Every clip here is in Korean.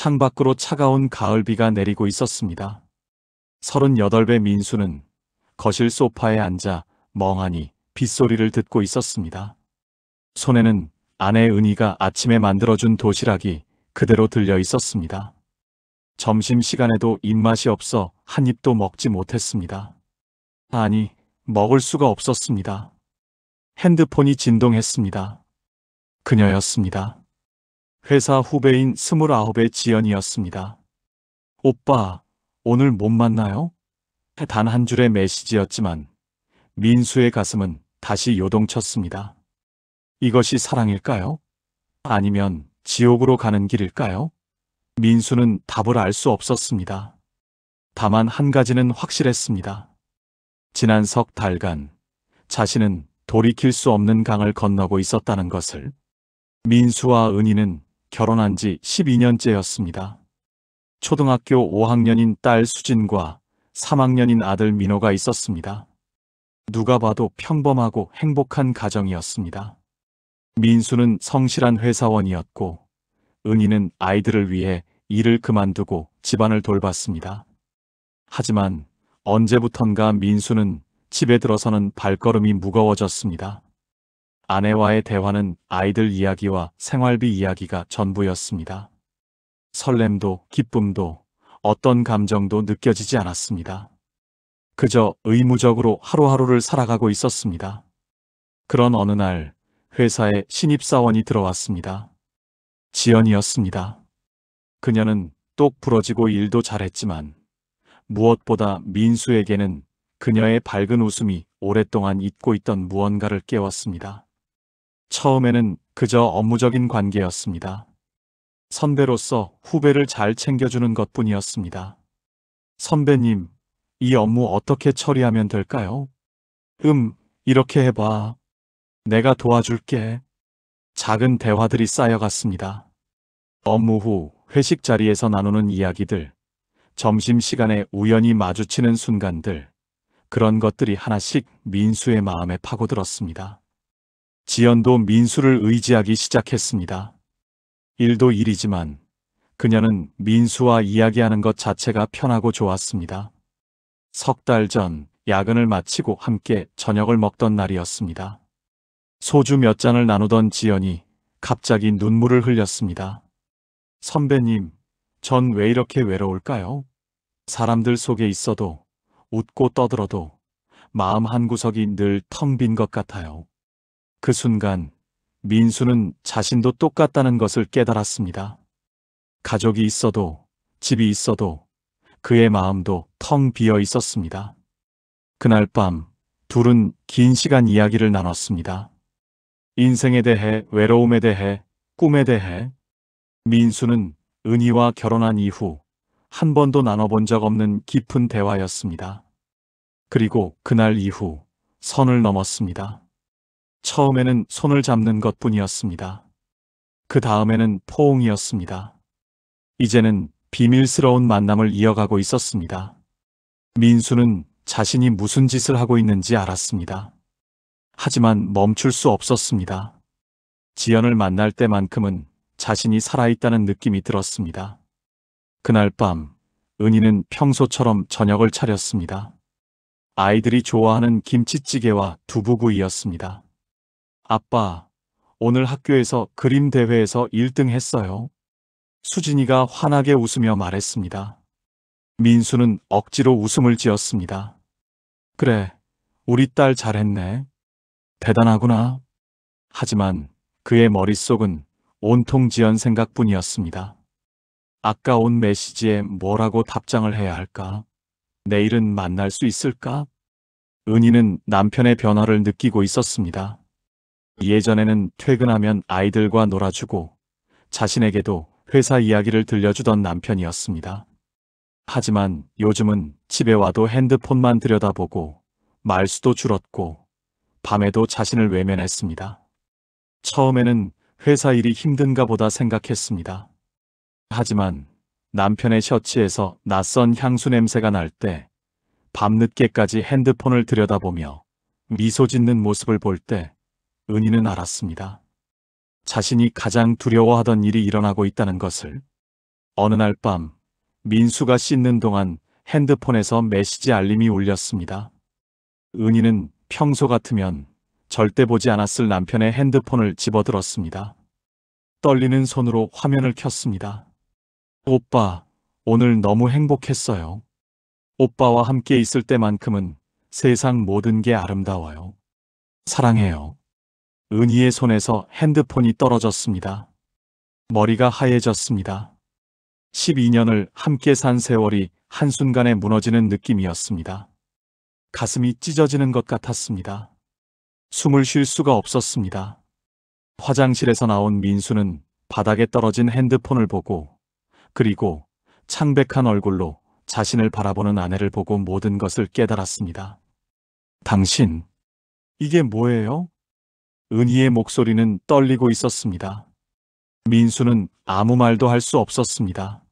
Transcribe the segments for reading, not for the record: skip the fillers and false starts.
창밖으로 차가운 가을비가 내리고 있었습니다. 38배 민수는 거실 소파에 앉아 멍하니 빗소리를 듣고 있었습니다. 손에는 아내 은희가 아침에 만들어준 도시락이 그대로 들려 있었습니다. 점심시간에도 입맛이 없어 한 입도 먹지 못했습니다. 아니, 먹을 수가 없었습니다. 핸드폰이 진동했습니다. 그녀였습니다. 회사 후배인 29의 지연이었습니다. 오빠, 오늘 못 만나요? 단 한 줄의 메시지였지만 민수의 가슴은 다시 요동쳤습니다. 이것이 사랑일까요? 아니면 지옥으로 가는 길일까요? 민수는 답을 알 수 없었습니다. 다만 한 가지는 확실했습니다. 지난 석 달간 자신은 돌이킬 수 없는 강을 건너고 있었다는 것을. 민수와 은희는 결혼한 지 12년째였습니다. 초등학교 5학년인 딸 수진과 3학년인 아들 민호가 있었습니다. 누가 봐도 평범하고 행복한 가정이었습니다. 민수는 성실한 회사원이었고 은희는 아이들을 위해 일을 그만두고 집안을 돌봤습니다. 하지만 언제부턴가 민수는 집에 들어서는 발걸음이 무거워졌습니다. 아내와의 대화는 아이들 이야기와 생활비 이야기가 전부였습니다. 설렘도 기쁨도 어떤 감정도 느껴지지 않았습니다. 그저 의무적으로 하루하루를 살아가고 있었습니다. 그런 어느 날 회사에 신입사원이 들어왔습니다. 지연이었습니다. 그녀는 똑 부러지고 일도 잘했지만 무엇보다 민수에게는 그녀의 밝은 웃음이 오랫동안 잊고 있던 무언가를 깨웠습니다. 처음에는 그저 업무적인 관계였습니다. 선배로서 후배를 잘 챙겨주는 것뿐이었습니다. 선배님, 이 업무 어떻게 처리하면 될까요? 이렇게 해봐. 내가 도와줄게. 작은 대화들이 쌓여갔습니다. 업무 후 회식 자리에서 나누는 이야기들, 점심시간에 우연히 마주치는 순간들, 그런 것들이 하나씩 민수의 마음에 파고들었습니다. 지연도 민수를 의지하기 시작했습니다. 일도 일이지만 그녀는 민수와 이야기하는 것 자체가 편하고 좋았습니다. 석 달 전 야근을 마치고 함께 저녁을 먹던 날이었습니다. 소주 몇 잔을 나누던 지연이 갑자기 눈물을 흘렸습니다. 선배님, 전 왜 이렇게 외로울까요? 사람들 속에 있어도 웃고 떠들어도 마음 한구석이 늘 텅 빈 것 같아요. 그 순간 민수는 자신도 똑같다는 것을 깨달았습니다. 가족이 있어도 집이 있어도 그의 마음도 텅 비어 있었습니다. 그날 밤 둘은 긴 시간 이야기를 나눴습니다. 인생에 대해, 외로움에 대해, 꿈에 대해. 민수는 은희와 결혼한 이후 한 번도 나눠본 적 없는 깊은 대화였습니다. 그리고 그날 이후 선을 넘었습니다. 처음에는 손을 잡는 것뿐이었습니다. 그 다음에는 포옹이었습니다. 이제는 비밀스러운 만남을 이어가고 있었습니다. 민수는 자신이 무슨 짓을 하고 있는지 알았습니다. 하지만 멈출 수 없었습니다. 지연을 만날 때만큼은 자신이 살아있다는 느낌이 들었습니다. 그날 밤 은희는 평소처럼 저녁을 차렸습니다. 아이들이 좋아하는 김치찌개와 두부구이였습니다. 아빠, 오늘 학교에서 그림 대회에서 1등 했어요. 수진이가 환하게 웃으며 말했습니다. 민수는 억지로 웃음을 지었습니다. 그래, 우리 딸 잘했네. 대단하구나. 하지만 그의 머릿속은 온통 지연 생각뿐이었습니다. 아까 온 메시지에 뭐라고 답장을 해야 할까? 내일은 만날 수 있을까? 은희는 남편의 변화를 느끼고 있었습니다. 예전에는 퇴근하면 아이들과 놀아주고 자신에게도 회사 이야기를 들려주던 남편이었습니다. 하지만 요즘은 집에 와도 핸드폰만 들여다보고 말수도 줄었고 밤에도 자신을 외면했습니다. 처음에는 회사 일이 힘든가 보다 생각했습니다. 하지만 남편의 셔츠에서 낯선 향수 냄새가 날 때, 밤늦게까지 핸드폰을 들여다보며 미소 짓는 모습을 볼 때 은희는 알았습니다. 자신이 가장 두려워하던 일이 일어나고 있다는 것을. 어느 날 밤, 민수가 씻는 동안 핸드폰에서 메시지 알림이 울렸습니다. 은희는 평소 같으면 절대 보지 않았을 남편의 핸드폰을 집어들었습니다. 떨리는 손으로 화면을 켰습니다. 오빠, 오늘 너무 행복했어요. 오빠와 함께 있을 때만큼은 세상 모든 게 아름다워요. 사랑해요. 은희의 손에서 핸드폰이 떨어졌습니다. 머리가 하얘졌습니다. 12년을 함께 산 세월이 한순간에 무너지는 느낌이었습니다. 가슴이 찢어지는 것 같았습니다. 숨을 쉴 수가 없었습니다. 화장실에서 나온 민수는 바닥에 떨어진 핸드폰을 보고, 그리고 창백한 얼굴로 자신을 바라보는 아내를 보고 모든 것을 깨달았습니다. 당신, 이게 뭐예요? 은희의 목소리는 떨리고 있었습니다. 민수는 아무 말도 할 수 없었습니다.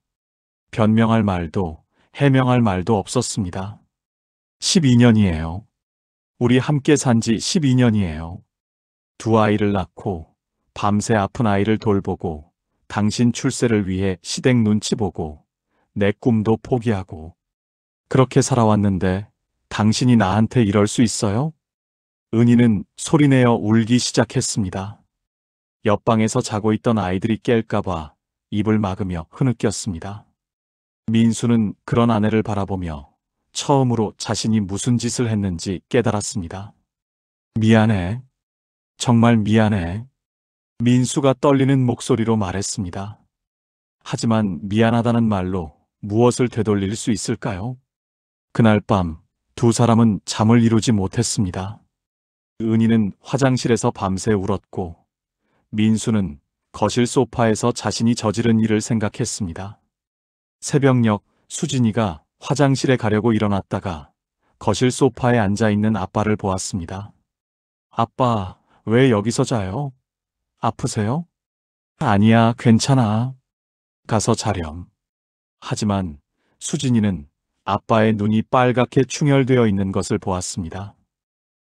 변명할 말도, 해명할 말도 없었습니다. 12년이에요. 우리 함께 산 지 12년이에요. 두 아이를 낳고, 밤새 아픈 아이를 돌보고, 당신 출세를 위해 시댁 눈치 보고, 내 꿈도 포기하고. 그렇게 살아왔는데, 당신이 나한테 이럴 수 있어요? 은희는 소리내어 울기 시작했습니다. 옆방에서 자고 있던 아이들이 깰까봐 입을 막으며 흐느꼈습니다. 민수는 그런 아내를 바라보며 처음으로 자신이 무슨 짓을 했는지 깨달았습니다. 미안해. 정말 미안해. 민수가 떨리는 목소리로 말했습니다. 하지만 미안하다는 말로 무엇을 되돌릴 수 있을까요? 그날 밤 두 사람은 잠을 이루지 못했습니다. 은희는 화장실에서 밤새 울었고, 민수는 거실 소파에서 자신이 저지른 일을 생각했습니다. 새벽녘 수진이가 화장실에 가려고 일어났다가 거실 소파에 앉아있는 아빠를 보았습니다. 아빠, 왜 여기서 자요? 아프세요? 아니야, 괜찮아. 가서 자렴. 하지만 수진이는 아빠의 눈이 빨갛게 충혈되어 있는 것을 보았습니다.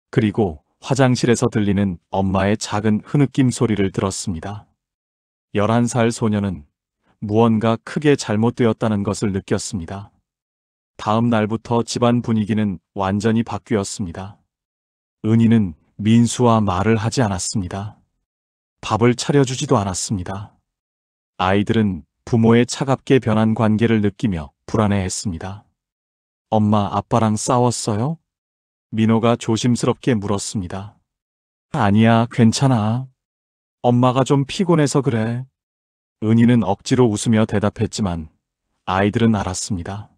그리고 화장실에서 들리는 엄마의 작은 흐느낌 소리를 들었습니다. 11살 소녀는 무언가 크게 잘못되었다는 것을 느꼈습니다. 다음 날부터 집안 분위기는 완전히 바뀌었습니다. 은희는 민수와 말을 하지 않았습니다. 밥을 차려주지도 않았습니다. 아이들은 부모의 차갑게 변한 관계를 느끼며 불안해했습니다. 엄마, 아빠랑 싸웠어요? 민호가 조심스럽게 물었습니다. 아니야, 괜찮아. 엄마가 좀 피곤해서 그래. 은희는 억지로 웃으며 대답했지만 아이들은 알았습니다.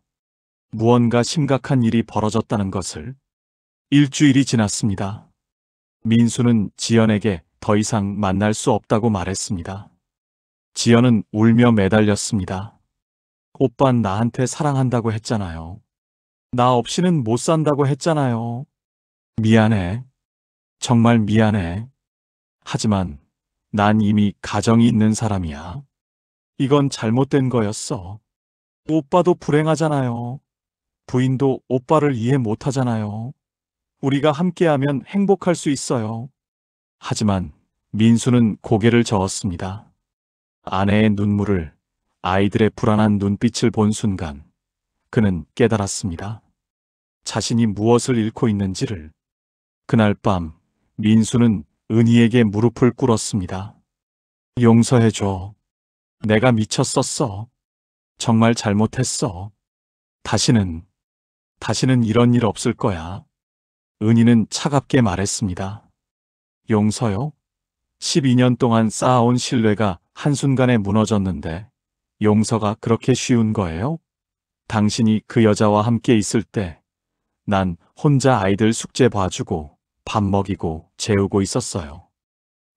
무언가 심각한 일이 벌어졌다는 것을. 일주일이 지났습니다. 민수는 지연에게 더 이상 만날 수 없다고 말했습니다. 지연은 울며 매달렸습니다. 오빤 나한테 사랑한다고 했잖아요. 나 없이는 못 산다고 했잖아요. 미안해. 정말 미안해. 하지만 난 이미 가정이 있는 사람이야. 이건 잘못된 거였어. 오빠도 불행하잖아요. 부인도 오빠를 이해 못하잖아요. 우리가 함께하면 행복할 수 있어요. 하지만 민수는 고개를 저었습니다. 아내의 눈물을, 아이들의 불안한 눈빛을 본 순간 그는 깨달았습니다. 자신이 무엇을 잃고 있는지를. 그날 밤 민수는 은희에게 무릎을 꿇었습니다. 용서해줘. 내가 미쳤었어. 정말 잘못했어. 다시는 이런 일 없을 거야. 은희는 차갑게 말했습니다. 용서요? 12년 동안 쌓아온 신뢰가 한순간에 무너졌는데 용서가 그렇게 쉬운 거예요? 당신이 그 여자와 함께 있을 때 난 혼자 아이들 숙제 봐주고 밥 먹이고 재우고 있었어요.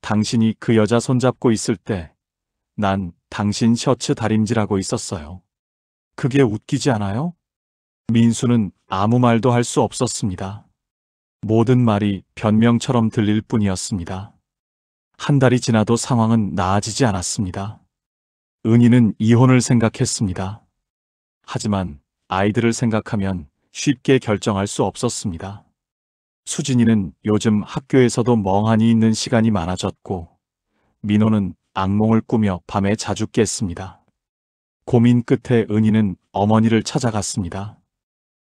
당신이 그 여자 손잡고 있을 때 난 당신 셔츠 다림질하고 있었어요. 그게 웃기지 않아요? 민수는 아무 말도 할 수 없었습니다. 모든 말이 변명처럼 들릴 뿐이었습니다. 한 달이 지나도 상황은 나아지지 않았습니다. 은희는 이혼을 생각했습니다. 하지만 아이들을 생각하면 쉽게 결정할 수 없었습니다. 수진이는 요즘 학교에서도 멍하니 있는 시간이 많아졌고, 민호는 악몽을 꾸며 밤에 자주 깼습니다. 고민 끝에 은희는 어머니를 찾아갔습니다.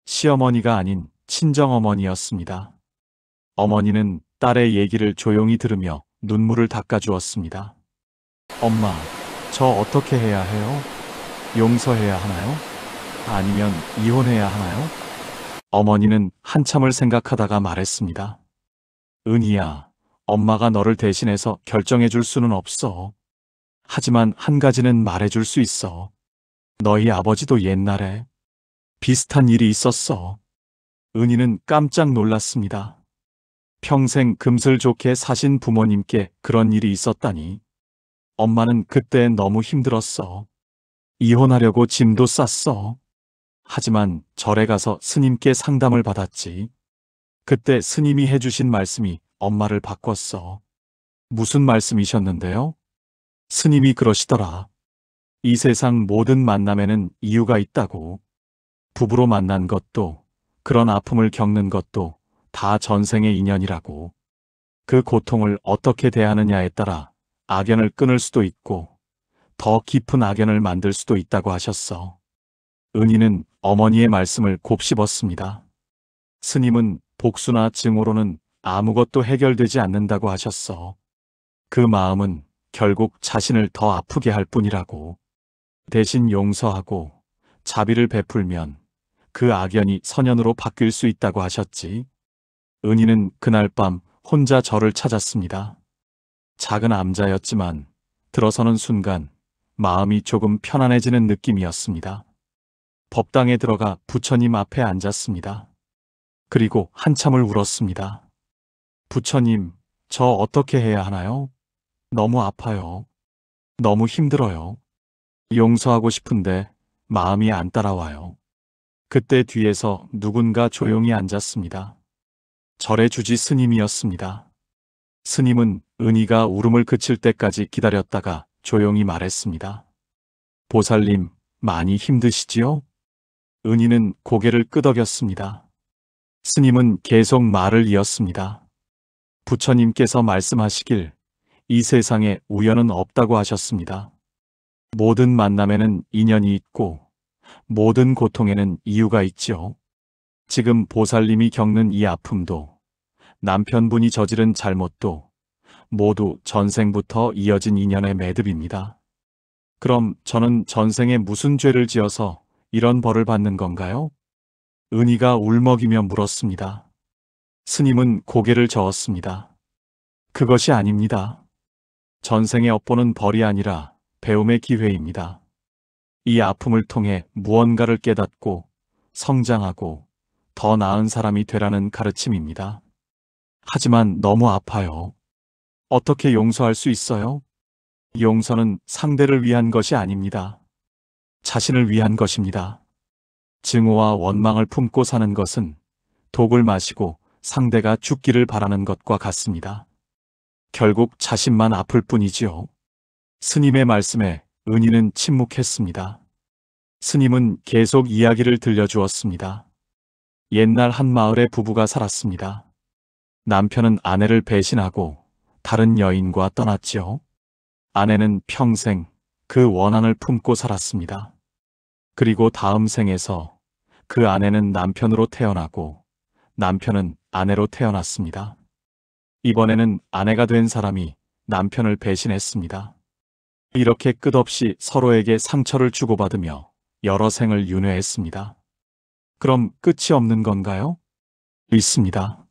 시어머니가 아닌 친정어머니였습니다. 어머니는 딸의 얘기를 조용히 들으며 눈물을 닦아주었습니다. 엄마, 저 어떻게 해야 해요? 용서해야 하나요? 아니면 이혼해야 하나요? 어머니는 한참을 생각하다가 말했습니다. 은희야, 엄마가 너를 대신해서 결정해 줄 수는 없어. 하지만 한 가지는 말해 줄 수 있어. 너희 아버지도 옛날에 비슷한 일이 있었어. 은희는 깜짝 놀랐습니다. 평생 금슬 좋게 사신 부모님께 그런 일이 있었다니. 엄마는 그때 너무 힘들었어. 이혼하려고 짐도 쌌어. 하지만 절에 가서 스님께 상담을 받았지. 그때 스님이 해주신 말씀이 엄마를 바꿨어. 무슨 말씀이셨는데요? 스님이 그러시더라. 이 세상 모든 만남에는 이유가 있다고. 부부로 만난 것도, 그런 아픔을 겪는 것도 다 전생의 인연이라고. 그 고통을 어떻게 대하느냐에 따라 악연을 끊을 수도 있고 더 깊은 악연을 만들 수도 있다고 하셨어. 은희는 어머니의 말씀을 곱씹었습니다. 스님은 복수나 증오로는 아무것도 해결되지 않는다고 하셨어. 그 마음은 결국 자신을 더 아프게 할 뿐이라고. 대신 용서하고 자비를 베풀면 그 악연이 선연으로 바뀔 수 있다고 하셨지. 은희는 그날 밤 혼자 절을 찾았습니다. 작은 암자였지만 들어서는 순간 마음이 조금 편안해지는 느낌이었습니다. 법당에 들어가 부처님 앞에 앉았습니다. 그리고 한참을 울었습니다. 부처님, 저 어떻게 해야 하나요? 너무 아파요. 너무 힘들어요. 용서하고 싶은데 마음이 안 따라와요. 그때 뒤에서 누군가 조용히 앉았습니다. 절의 주지 스님이었습니다. 스님은 은희가 울음을 그칠 때까지 기다렸다가 조용히 말했습니다. 보살님, 많이 힘드시지요? 은희는 고개를 끄덕였습니다. 스님은 계속 말을 이었습니다. 부처님께서 말씀하시길 이 세상에 우연은 없다고 하셨습니다. 모든 만남에는 인연이 있고 모든 고통에는 이유가 있지요. 지금 보살님이 겪는 이 아픔도 남편분이 저지른 잘못도 모두 전생부터 이어진 인연의 매듭입니다. 그럼 저는 전생에 무슨 죄를 지어서 이런 벌을 받는 건가요? 은희가 울먹이며 물었습니다. 스님은 고개를 저었습니다. 그것이 아닙니다. 전생의 업보는 벌이 아니라 배움의 기회입니다. 이 아픔을 통해 무언가를 깨닫고 성장하고 더 나은 사람이 되라는 가르침입니다. 하지만 너무 아파요. 어떻게 용서할 수 있어요? 용서는 상대를 위한 것이 아닙니다. 자신을 위한 것입니다. 증오와 원망을 품고 사는 것은 독을 마시고 상대가 죽기를 바라는 것과 같습니다. 결국 자신만 아플 뿐이지요. 스님의 말씀에 은희는 침묵했습니다. 스님은 계속 이야기를 들려주었습니다. 옛날 한 마을에 부부가 살았습니다. 남편은 아내를 배신하고 다른 여인과 떠났지요. 아내는 평생 그 원한을 품고 살았습니다. 그리고 다음 생에서 그 아내는 남편으로 태어나고 남편은 아내로 태어났습니다. 이번에는 아내가 된 사람이 남편을 배신했습니다. 이렇게 끝없이 서로에게 상처를 주고받으며 여러 생을 윤회했습니다. 그럼 끝이 없는 건가요? 있습니다.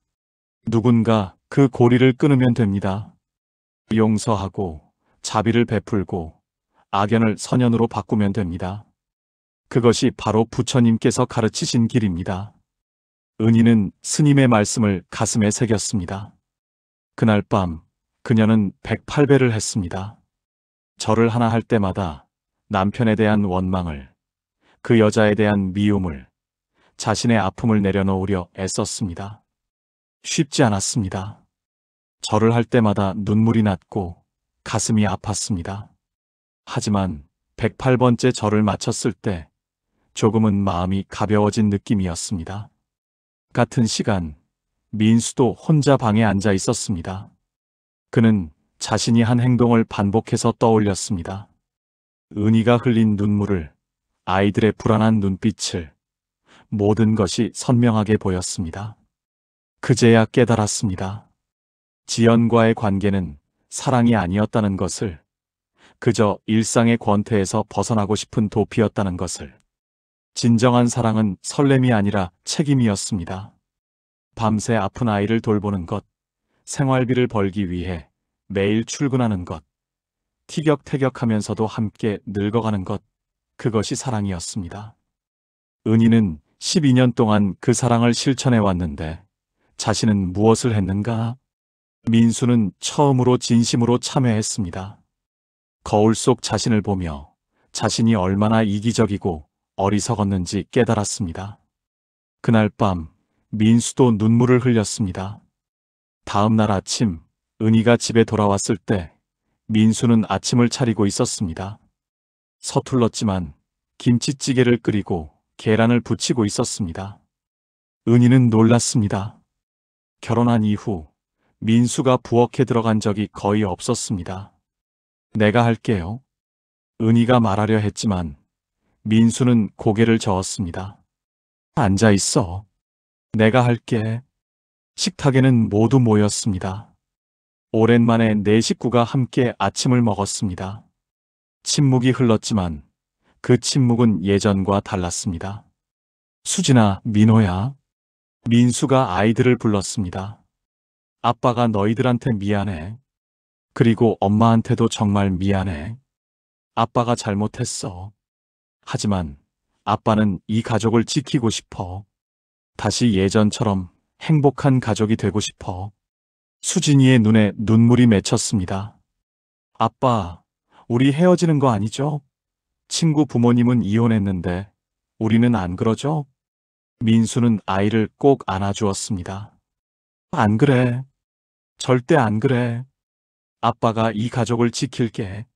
누군가 그 고리를 끊으면 됩니다. 용서하고 자비를 베풀고 악연을 선연으로 바꾸면 됩니다. 그것이 바로 부처님께서 가르치신 길입니다. 은희는 스님의 말씀을 가슴에 새겼습니다. 그날 밤 그녀는 108배를 했습니다. 절을 하나 할 때마다 남편에 대한 원망을, 그 여자에 대한 미움을, 자신의 아픔을 내려놓으려 애썼습니다. 쉽지 않았습니다. 절을 할 때마다 눈물이 났고 가슴이 아팠습니다. 하지만 108번째 절을 마쳤을 때 조금은 마음이 가벼워진 느낌이었습니다. 같은 시간, 민수도 혼자 방에 앉아 있었습니다. 그는 자신이 한 행동을 반복해서 떠올렸습니다. 은희가 흘린 눈물을 아이들의 불안한 눈빛을, 모든 것이 선명하게 보였습니다. 그제야 깨달았습니다. 지연과의 관계는 사랑이 아니었다는 것을, 그저 일상의 권태에서 벗어나고 싶은 도피였다는 것을. 진정한 사랑은 설렘이 아니라 책임이었습니다. 밤새 아픈 아이를 돌보는 것, 생활비를 벌기 위해 매일 출근하는 것, 티격태격하면서도 함께 늙어가는 것, 그것이 사랑이었습니다. 은희는 12년 동안 그 사랑을 실천해 왔는데 자신은 무엇을 했는가? 민수는 처음으로 진심으로 참회했습니다. 거울 속 자신을 보며 자신이 얼마나 이기적이고 어리석었는지 깨달았습니다. 그날 밤 민수도 눈물을 흘렸습니다. 다음 날 아침 은희가 집에 돌아왔을 때 민수는 아침을 차리고 있었습니다. 서툴렀지만 김치찌개를 끓이고 계란을 부치고 있었습니다. 은희는 놀랐습니다. 결혼한 이후 민수가 부엌에 들어간 적이 거의 없었습니다. 내가 할게요. 은희가 말하려 했지만 민수는 고개를 저었습니다. 앉아 있어. 내가 할게. 식탁에는 모두 모였습니다. 오랜만에 네 식구가 함께 아침을 먹었습니다. 침묵이 흘렀지만 그 침묵은 예전과 달랐습니다. 수진아, 민호야. 민수가 아이들을 불렀습니다. 아빠가 너희들한테 미안해. 그리고 엄마한테도 정말 미안해. 아빠가 잘못했어. 하지만 아빠는 이 가족을 지키고 싶어. 다시 예전처럼 행복한 가족이 되고 싶어. 수진이의 눈에 눈물이 맺혔습니다. 아빠, 우리 헤어지는 거 아니죠? 친구 부모님은 이혼했는데 우리는 안 그러죠? 민수는 아이를 꼭 안아주었습니다. 안 그래. 절대 안 그래. 아빠가 이 가족을 지킬게.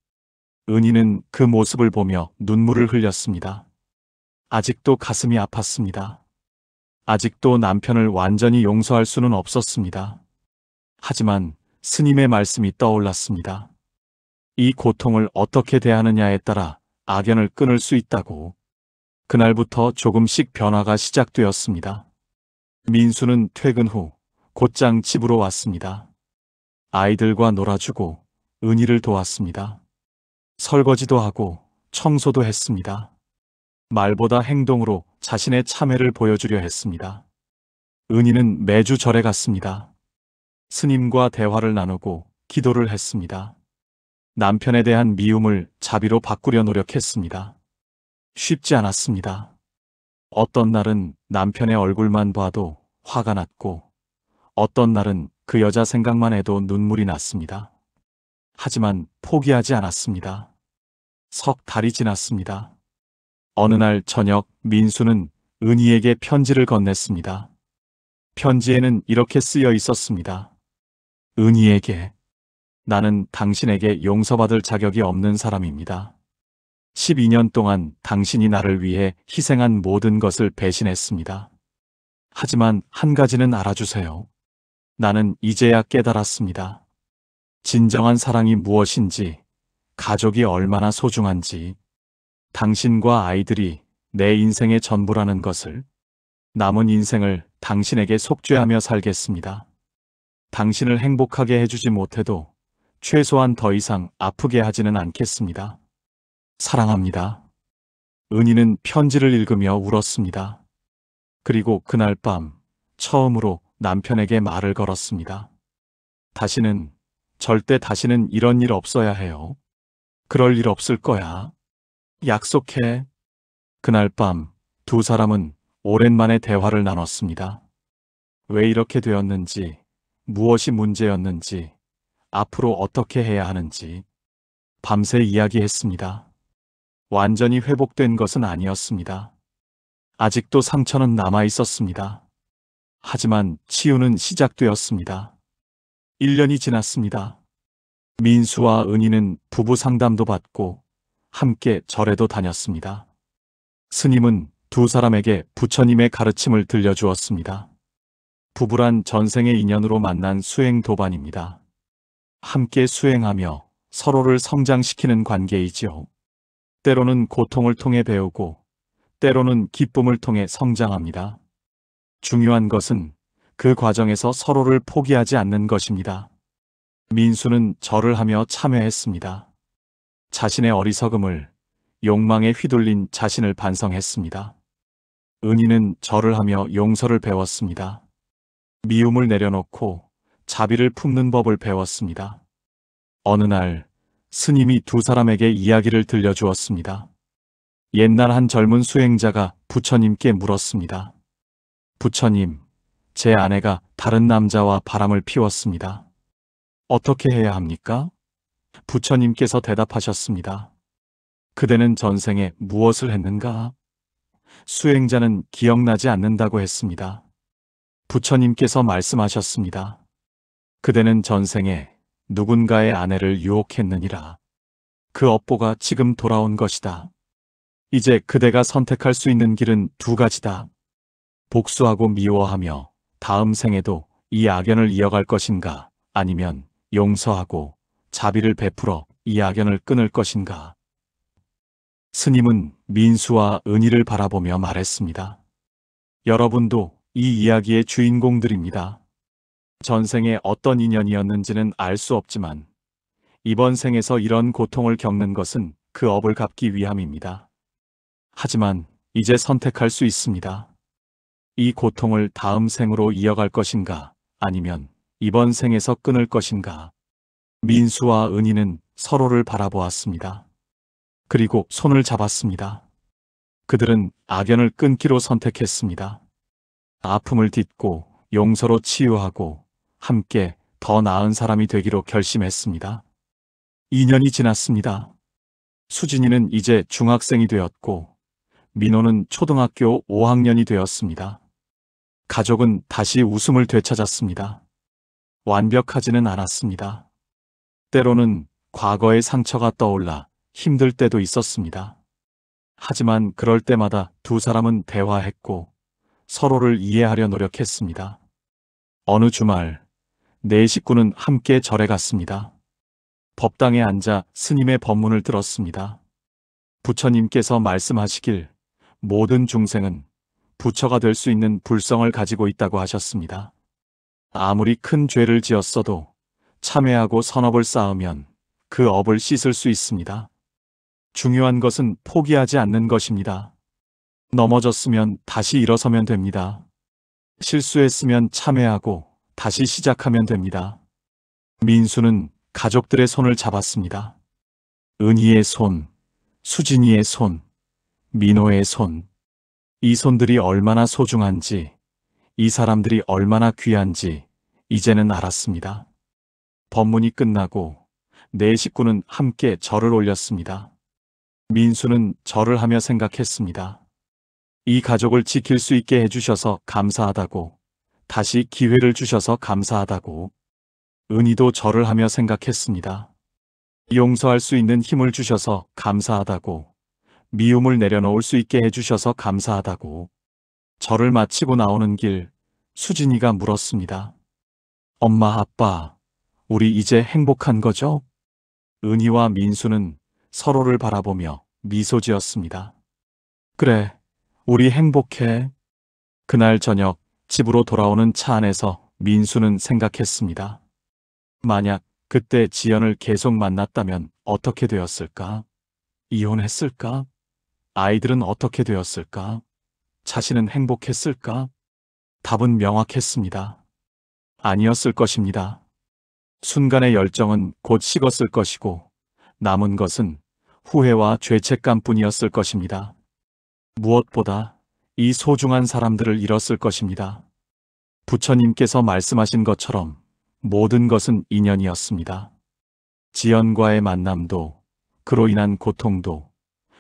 은희는 그 모습을 보며 눈물을 흘렸습니다. 아직도 가슴이 아팠습니다. 아직도 남편을 완전히 용서할 수는 없었습니다. 하지만 스님의 말씀이 떠올랐습니다. 이 고통을 어떻게 대하느냐에 따라 악연을 끊을 수 있다고. 그날부터 조금씩 변화가 시작되었습니다. 민수는 퇴근 후 곧장 집으로 왔습니다. 아이들과 놀아주고 은희를 도왔습니다. 설거지도 하고 청소도 했습니다. 말보다 행동으로 자신의 참회를 보여주려 했습니다. 은희는 매주 절에 갔습니다. 스님과 대화를 나누고 기도를 했습니다. 남편에 대한 미움을 자비로 바꾸려 노력했습니다. 쉽지 않았습니다. 어떤 날은 남편의 얼굴만 봐도 화가 났고 어떤 날은 그 여자 생각만 해도 눈물이 났습니다. 하지만 포기하지 않았습니다. 석 달이 지났습니다. 어느 날 저녁 민수는 은희에게 편지를 건넸습니다. 편지에는 이렇게 쓰여 있었습니다. 은희에게, 나는 당신에게 용서받을 자격이 없는 사람입니다. 12년 동안 당신이 나를 위해 희생한 모든 것을 배신했습니다. 하지만 한 가지는 알아주세요. 나는 이제야 깨달았습니다. 진정한 사랑이 무엇인지, 가족이 얼마나 소중한지, 당신과 아이들이 내 인생의 전부라는 것을. 남은 인생을 당신에게 속죄하며 살겠습니다. 당신을 행복하게 해주지 못해도 최소한 더 이상 아프게 하지는 않겠습니다. 사랑합니다. 은희는 편지를 읽으며 울었습니다. 그리고 그날 밤 처음으로 남편에게 말을 걸었습니다. 절대 다시는 이런 일 없어야 해요. 그럴 일 없을 거야. 약속해. 그날 밤 두 사람은 오랜만에 대화를 나눴습니다. 왜 이렇게 되었는지, 무엇이 문제였는지, 앞으로 어떻게 해야 하는지 밤새 이야기했습니다. 완전히 회복된 것은 아니었습니다. 아직도 상처는 남아 있었습니다. 하지만 치유는 시작되었습니다. 1년이 지났습니다. 민수와 은희는 부부 상담도 받고 함께 절에도 다녔습니다. 스님은 두 사람에게 부처님의 가르침을 들려주었습니다. 부부란 전생의 인연으로 만난 수행 도반입니다. 함께 수행하며 서로를 성장시키는 관계이지요. 때로는 고통을 통해 배우고, 때로는 기쁨을 통해 성장합니다. 중요한 것은 그 과정에서 서로를 포기하지 않는 것입니다. 민수는 절을 하며 참회했습니다. 자신의 어리석음을, 욕망에 휘둘린 자신을 반성했습니다. 은희는 절을 하며 용서를 배웠습니다. 미움을 내려놓고 자비를 품는 법을 배웠습니다. 어느 날 스님이 두 사람에게 이야기를 들려주었습니다. 옛날 한 젊은 수행자가 부처님께 물었습니다. 부처님, 제 아내가 다른 남자와 바람을 피웠습니다. 어떻게 해야 합니까? 부처님께서 대답하셨습니다. 그대는 전생에 무엇을 했는가? 수행자는 기억나지 않는다고 했습니다. 부처님께서 말씀하셨습니다. 그대는 전생에 누군가의 아내를 유혹했느니라. 그 업보가 지금 돌아온 것이다. 이제 그대가 선택할 수 있는 길은 두 가지다. 복수하고 미워하며 다음 생에도 이 악연을 이어갈 것인가, 아니면 용서하고 자비를 베풀어 이 악연을 끊을 것인가. 스님은 민수와 은희를 바라보며 말했습니다. 여러분도 이 이야기의 주인공들입니다. 전생에 어떤 인연이었는지는 알 수 없지만 이번 생에서 이런 고통을 겪는 것은 그 업을 갚기 위함입니다. 하지만 이제 선택할 수 있습니다. 이 고통을 다음 생으로 이어갈 것인가, 아니면 이번 생에서 끊을 것인가. 민수와 은희는 서로를 바라보았습니다. 그리고 손을 잡았습니다. 그들은 악연을 끊기로 선택했습니다. 아픔을 딛고 용서로 치유하고 함께 더 나은 사람이 되기로 결심했습니다. 2년이 지났습니다. 수진이는 이제 중학생이 되었고 민호는 초등학교 5학년이 되었습니다. 가족은 다시 웃음을 되찾았습니다. 완벽하지는 않았습니다. 때로는 과거의 상처가 떠올라 힘들 때도 있었습니다. 하지만 그럴 때마다 두 사람은 대화했고 서로를 이해하려 노력했습니다. 어느 주말, 네 식구는 함께 절에 갔습니다. 법당에 앉아 스님의 법문을 들었습니다. 부처님께서 말씀하시길 모든 중생은 부처가 될 수 있는 불성을 가지고 있다고 하셨습니다. 아무리 큰 죄를 지었어도 참회하고 선업을 쌓으면 그 업을 씻을 수 있습니다. 중요한 것은 포기하지 않는 것입니다. 넘어졌으면 다시 일어서면 됩니다. 실수했으면 참회하고 다시 시작하면 됩니다. 민수는 가족들의 손을 잡았습니다. 은희의 손, 수진이의 손, 민호의 손. 이 손들이 얼마나 소중한지, 이 사람들이 얼마나 귀한지 이제는 알았습니다. 법문이 끝나고 네 식구는 함께 절을 올렸습니다. 민수는 절을 하며 생각했습니다. 이 가족을 지킬 수 있게 해주셔서 감사하다고, 다시 기회를 주셔서 감사하다고. 은희도 절을 하며 생각했습니다. 용서할 수 있는 힘을 주셔서 감사하다고, 미움을 내려놓을 수 있게 해주셔서 감사하다고. 절을 마치고 나오는 길, 수진이가 물었습니다. 엄마, 아빠, 우리 이제 행복한 거죠? 은희와 민수는 서로를 바라보며 미소 지었습니다. 그래, 우리 행복해. 그날 저녁 집으로 돌아오는 차 안에서 민수는 생각했습니다. 만약 그때 지연을 계속 만났다면 어떻게 되었을까? 이혼했을까? 아이들은 어떻게 되었을까? 자신은 행복했을까? 답은 명확했습니다. 아니었을 것입니다. 순간의 열정은 곧 식었을 것이고 남은 것은 후회와 죄책감뿐이었을 것입니다. 무엇보다 이 소중한 사람들을 잃었을 것입니다. 부처님께서 말씀하신 것처럼 모든 것은 인연이었습니다. 지연과의 만남도, 그로 인한 고통도,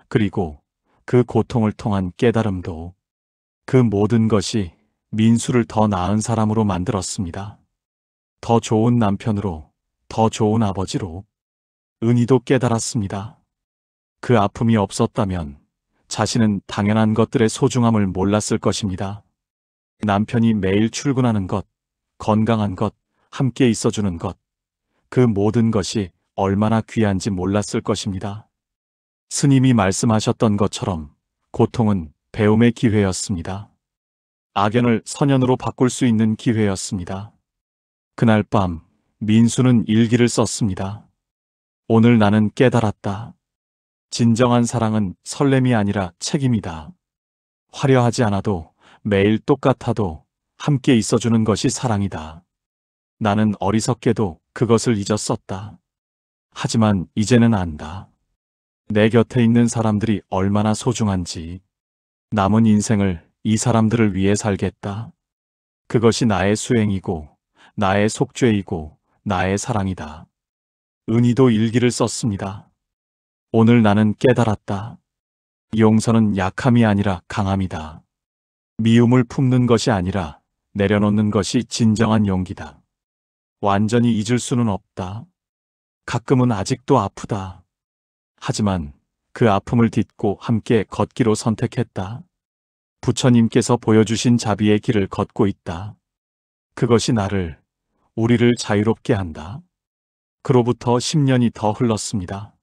그리고 그 고통을 통한 깨달음도, 그 모든 것이 민수를 더 나은 사람으로 만들었습니다. 더 좋은 남편으로, 더 좋은 아버지로. 은희도 깨달았습니다. 그 아픔이 없었다면 자신은 당연한 것들의 소중함을 몰랐을 것입니다. 남편이 매일 출근하는 것, 건강한 것, 함께 있어주는 것, 그 모든 것이 얼마나 귀한지 몰랐을 것입니다. 스님이 말씀하셨던 것처럼 고통은 배움의 기회였습니다. 악연을 선연으로 바꿀 수 있는 기회였습니다. 그날 밤 민수는 일기를 썼습니다. 오늘 나는 깨달았다. 진정한 사랑은 설렘이 아니라 책임이다. 화려하지 않아도 매일 똑같아도 함께 있어주는 것이 사랑이다. 나는 어리석게도 그것을 잊었었다. 하지만 이제는 안다. 내 곁에 있는 사람들이 얼마나 소중한지. 남은 인생을 이 사람들을 위해 살겠다. 그것이 나의 수행이고 나의 속죄이고 나의 사랑이다. 은희도 일기를 썼습니다. 오늘 나는 깨달았다. 용서는 약함이 아니라 강함이다. 미움을 품는 것이 아니라 내려놓는 것이 진정한 용기다. 완전히 잊을 수는 없다. 가끔은 아직도 아프다. 하지만 그 아픔을 딛고 함께 걷기로 선택했다. 부처님께서 보여주신 자비의 길을 걷고 있다. 그것이 우리를 자유롭게 한다. 그로부터 10년이 더 흘렀습니다.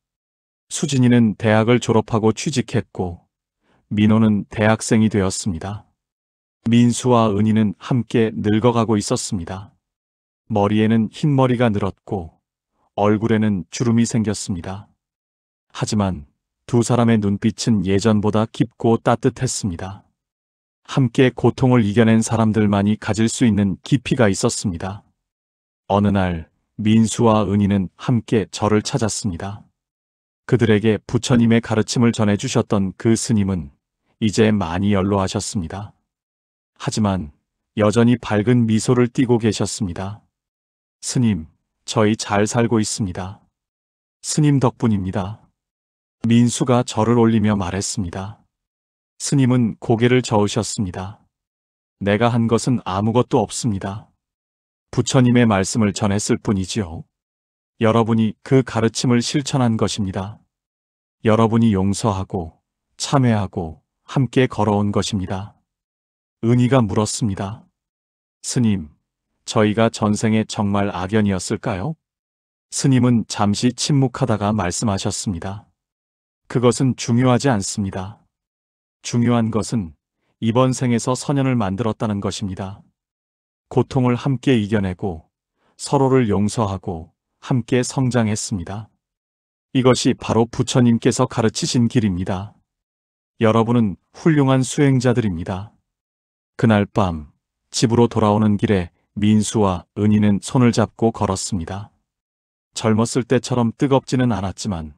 수진이는 대학을 졸업하고 취직했고 민호는 대학생이 되었습니다. 민수와 은희는 함께 늙어가고 있었습니다. 머리에는 흰머리가 늘었고 얼굴에는 주름이 생겼습니다. 하지만 두 사람의 눈빛은 예전보다 깊고 따뜻했습니다. 함께 고통을 이겨낸 사람들만이 가질 수 있는 깊이가 있었습니다. 어느 날 민수와 은희는 함께 절을 찾았습니다. 그들에게 부처님의 가르침을 전해주셨던 그 스님은 이제 많이 연로하셨습니다. 하지만 여전히 밝은 미소를 띠고 계셨습니다. 스님, 저희 잘 살고 있습니다. 스님 덕분입니다. 민수가 절을 올리며 말했습니다. 스님은 고개를 저으셨습니다. 내가 한 것은 아무것도 없습니다. 부처님의 말씀을 전했을 뿐이지요. 여러분이 그 가르침을 실천한 것입니다. 여러분이 용서하고 참회하고 함께 걸어온 것입니다. 은희가 물었습니다. 스님, 저희가 전생에 정말 악연이었을까요? 스님은 잠시 침묵하다가 말씀하셨습니다. 그것은 중요하지 않습니다. 중요한 것은 이번 생에서 선연을 만들었다는 것입니다. 고통을 함께 이겨내고 서로를 용서하고 함께 성장했습니다. 이것이 바로 부처님께서 가르치신 길입니다. 여러분은 훌륭한 수행자들입니다. 그날 밤 집으로 돌아오는 길에 민수와 은희는 손을 잡고 걸었습니다. 젊었을 때처럼 뜨겁지는 않았지만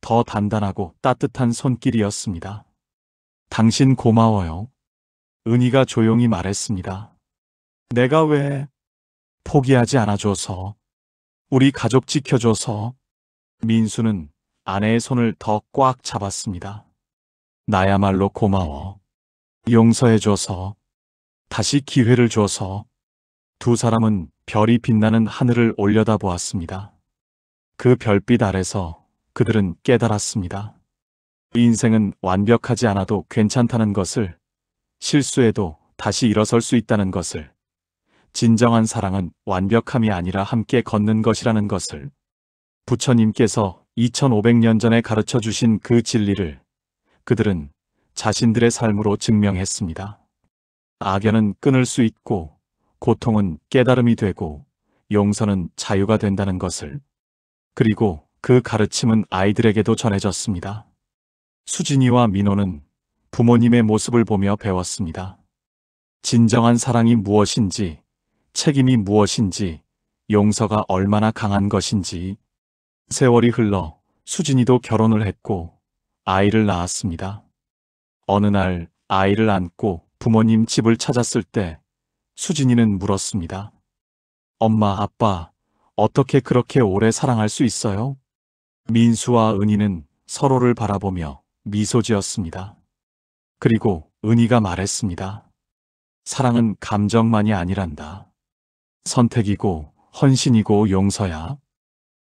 더 단단하고 따뜻한 손길이었습니다. 당신 고마워요. 은희가 조용히 말했습니다. 내가 왜 포기하지 않아줘서, 우리 가족 지켜줘서. 민수는 아내의 손을 더 꽉 잡았습니다. 나야말로 고마워. 용서해줘서, 다시 기회를 줘서. 두 사람은 별이 빛나는 하늘을 올려다보았습니다. 그 별빛 아래서 그들은 깨달았습니다. 인생은 완벽하지 않아도 괜찮다는 것을, 실수해도 다시 일어설 수 있다는 것을, 진정한 사랑은 완벽함이 아니라 함께 걷는 것이라는 것을, 부처님께서 2500년 전에 가르쳐 주신 그 진리를 그들은 자신들의 삶으로 증명했습니다. 악연은 끊을 수 있고, 고통은 깨달음이 되고, 용서는 자유가 된다는 것을. 그리고 그 가르침은 아이들에게도 전해졌습니다. 수진이와 민호는 부모님의 모습을 보며 배웠습니다. 진정한 사랑이 무엇인지, 책임이 무엇인지, 용서가 얼마나 강한 것인지. 세월이 흘러 수진이도 결혼을 했고 아이를 낳았습니다. 어느 날 아이를 안고 부모님 집을 찾았을 때 수진이는 물었습니다. 엄마, 아빠, 어떻게 그렇게 오래 사랑할 수 있어요? 민수와 은희는 서로를 바라보며 미소 지었습니다. 그리고 은희가 말했습니다. 사랑은 감정만이 아니란다. 선택이고 헌신이고 용서야.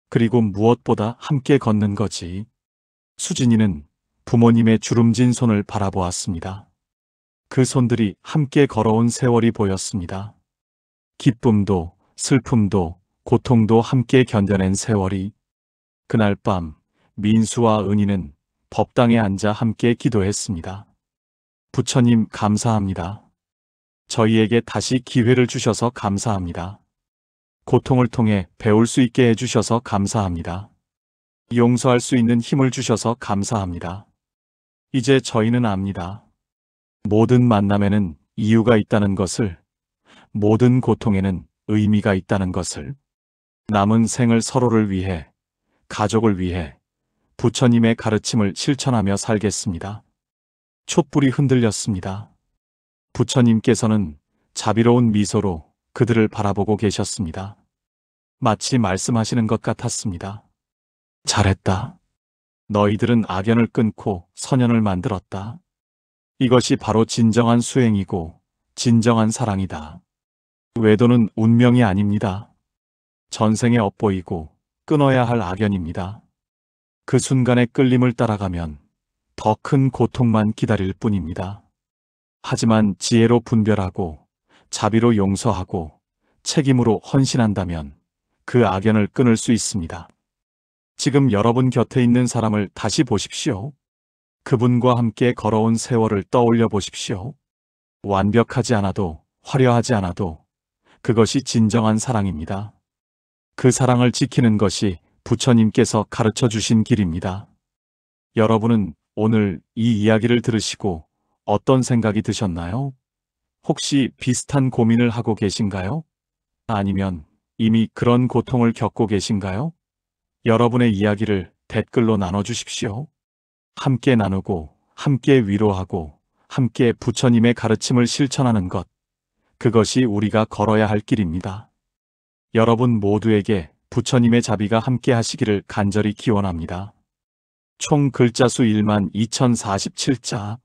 그리고 무엇보다 함께 걷는 거지. 수진이는 부모님의 주름진 손을 바라보았습니다. 그 손들이 함께 걸어온 세월이 보였습니다. 기쁨도 슬픔도 고통도 함께 견뎌낸 세월이. 그날 밤 민수와 은희는 법당에 앉아 함께 기도했습니다. 부처님 감사합니다. 저희에게 다시 기회를 주셔서 감사합니다. 고통을 통해 배울 수 있게 해주셔서 감사합니다. 용서할 수 있는 힘을 주셔서 감사합니다. 이제 저희는 압니다. 모든 만남에는 이유가 있다는 것을, 모든 고통에는 의미가 있다는 것을, 남은 생을 서로를 위해, 가족을 위해 부처님의 가르침을 실천하며 살겠습니다. 촛불이 흔들렸습니다. 부처님께서는 자비로운 미소로 그들을 바라보고 계셨습니다. 마치 말씀하시는 것 같았습니다. 잘했다. 너희들은 악연을 끊고 선연을 만들었다. 이것이 바로 진정한 수행이고 진정한 사랑이다. 외도는 운명이 아닙니다. 전생에 엿보이고 끊어야 할 악연입니다. 그 순간의 끌림을 따라가면 더 큰 고통만 기다릴 뿐입니다. 하지만 지혜로 분별하고 자비로 용서하고 책임으로 헌신한다면 그 악연을 끊을 수 있습니다. 지금 여러분 곁에 있는 사람을 다시 보십시오. 그분과 함께 걸어온 세월을 떠올려 보십시오. 완벽하지 않아도 화려하지 않아도 그것이 진정한 사랑입니다. 그 사랑을 지키는 것이 부처님께서 가르쳐 주신 길입니다. 여러분은 오늘 이 이야기를 들으시고 어떤 생각이 드셨나요? 혹시 비슷한 고민을 하고 계신가요? 아니면 이미 그런 고통을 겪고 계신가요? 여러분의 이야기를 댓글로 나눠주십시오. 함께 나누고, 함께 위로하고, 함께 부처님의 가르침을 실천하는 것, 그것이 우리가 걸어야 할 길입니다. 여러분 모두에게 부처님의 자비가 함께 하시기를 간절히 기원합니다. 총 글자 수 12,047자.